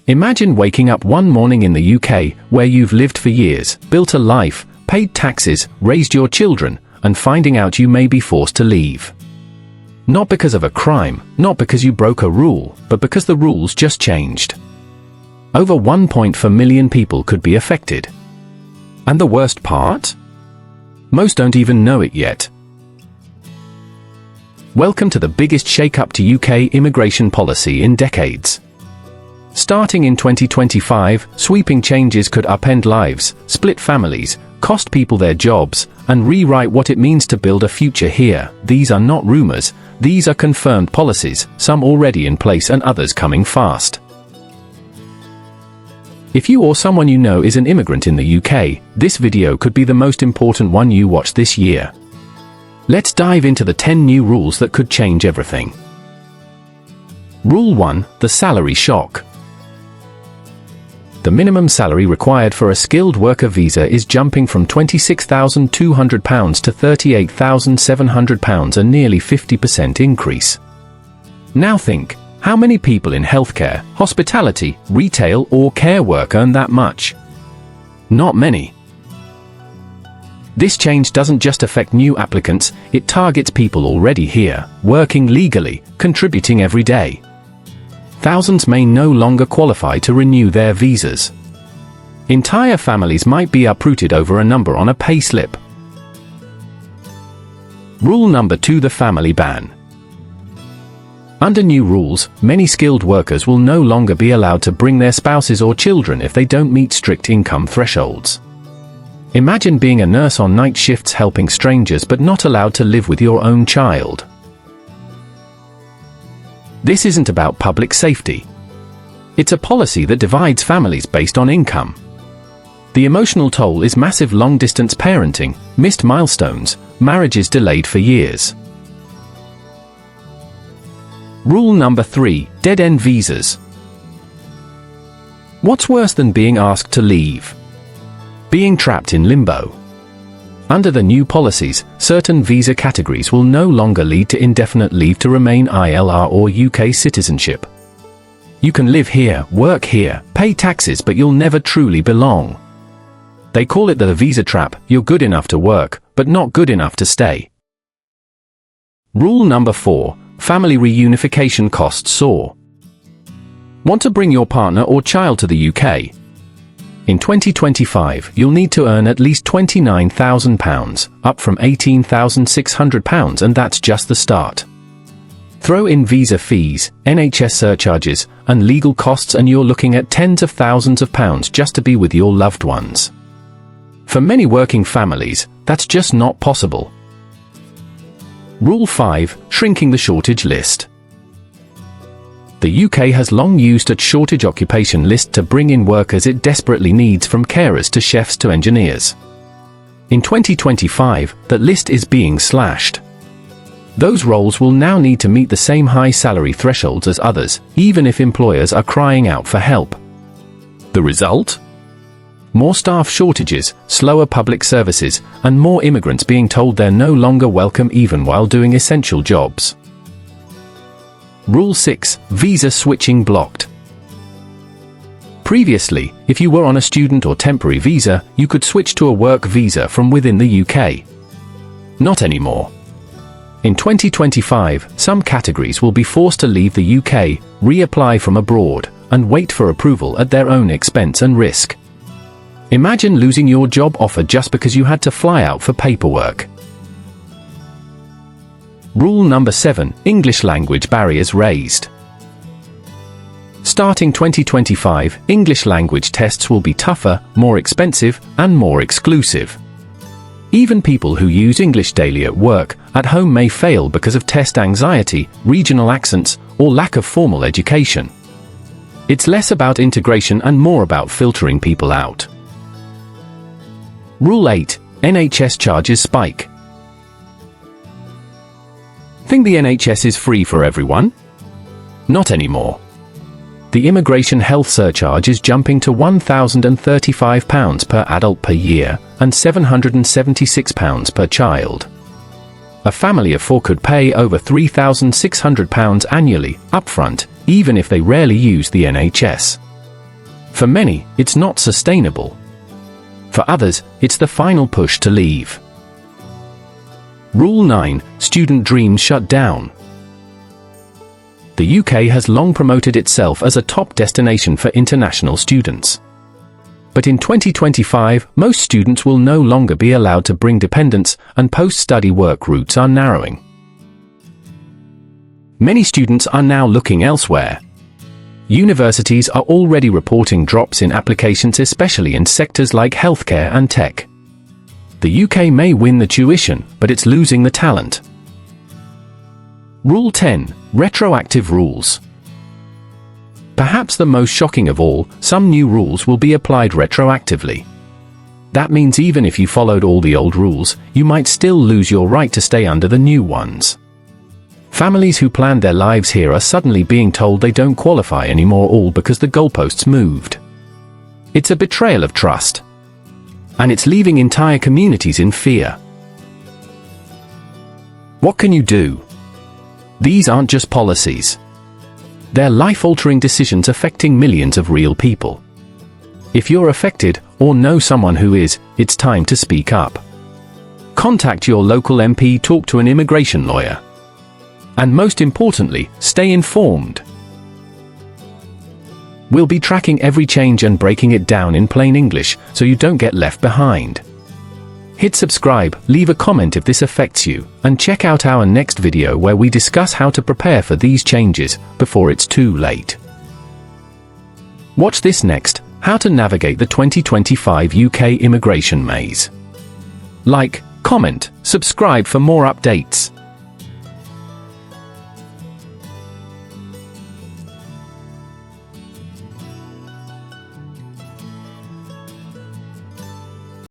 Imagine waking up one morning in the UK, where you've lived for years, built a life, paid taxes, raised your children, and finding out you may be forced to leave. Not because of a crime, not because you broke a rule, but because the rules just changed. Over 1.4 million people could be affected. And the worst part? Most don't even know it yet. Welcome to the biggest shake-up to UK immigration policy in decades. Starting in 2025, sweeping changes could upend lives, split families, cost people their jobs, and rewrite what it means to build a future here. These are not rumors, these are confirmed policies, some already in place and others coming fast. If you or someone you know is an immigrant in the UK, this video could be the most important one you watch this year. Let's dive into the 10 new rules that could change everything. Rule 1: the salary shock. The minimum salary required for a skilled worker visa is jumping from £26,200 to £38,700, a nearly 50% increase. Now think, how many people in healthcare, hospitality, retail, or care work earn that much? Not many. This change doesn't just affect new applicants, it targets people already here, working legally, contributing every day. Thousands may no longer qualify to renew their visas. Entire families might be uprooted over a number on a payslip. Rule number 2: the family ban. Under new rules, many skilled workers will no longer be allowed to bring their spouses or children if they don't meet strict income thresholds. Imagine being a nurse on night shifts helping strangers but not allowed to live with your own child. This isn't about public safety. It's a policy that divides families based on income. The emotional toll is massive: long-distance parenting, missed milestones, marriages delayed for years. Rule number 3: dead-end visas. What's worse than being asked to leave? Being trapped in limbo. Under the new policies, certain visa categories will no longer lead to indefinite leave to remain (ILR) or UK citizenship. You can live here, work here, pay taxes, but you'll never truly belong. They call it the visa trap: you're good enough to work, but not good enough to stay. Rule number 4: family reunification costs soar. Want to bring your partner or child to the UK? In 2025, you'll need to earn at least £29,000, up from £18,600, and that's just the start. Throw in visa fees, NHS surcharges, and legal costs and you're looking at tens of thousands of pounds just to be with your loved ones. For many working families, that's just not possible. Rule 5: shrinking the shortage list. The UK has long used a shortage occupation list to bring in workers it desperately needs, from carers to chefs to engineers. In 2025, that list is being slashed. Those roles will now need to meet the same high salary thresholds as others, even if employers are crying out for help. The result? More staff shortages, slower public services, and more immigrants being told they're no longer welcome even while doing essential jobs. Rule 6: visa switching blocked. Previously, if you were on a student or temporary visa, you could switch to a work visa from within the UK. Not anymore. In 2025, some categories will be forced to leave the UK, reapply from abroad, and wait for approval at their own expense and risk. Imagine losing your job offer just because you had to fly out for paperwork. Rule number 7: English language barriers raised. Starting 2025, English language tests will be tougher, more expensive, and more exclusive. Even people who use English daily at work, at home may fail because of test anxiety, regional accents, or lack of formal education. It's less about integration and more about filtering people out. Rule 8: NHS charges spike. Think the NHS is free for everyone? Not anymore. The immigration health surcharge is jumping to £1,035 per adult per year, and £776 per child. A family of 4 could pay over £3,600 annually, upfront, even if they rarely use the NHS. For many, it's not sustainable. For others, it's the final push to leave. Rule 9. Student dreams shut down. The UK has long promoted itself as a top destination for international students. But in 2025, most students will no longer be allowed to bring dependents, and post-study work routes are narrowing. Many students are now looking elsewhere. Universities are already reporting drops in applications, especially in sectors like healthcare and tech. The UK may win the tuition, but it's losing the talent. Rule 10. Retroactive rules. Perhaps the most shocking of all, some new rules will be applied retroactively. That means even if you followed all the old rules, you might still lose your right to stay under the new ones. Families who planned their lives here are suddenly being told they don't qualify anymore, all because the goalposts moved. It's a betrayal of trust. And it's leaving entire communities in fear. What can you do? These aren't just policies. They're life-altering decisions affecting millions of real people. If you're affected, or know someone who is, it's time to speak up. Contact your local MP, talk to an immigration lawyer. And most importantly, stay informed. We'll be tracking every change and breaking it down in plain English, so you don't get left behind. Hit subscribe, leave a comment if this affects you, and check out our next video where we discuss how to prepare for these changes before it's too late. Watch this next: how to navigate the 2025 UK immigration maze. Like, comment, subscribe for more updates.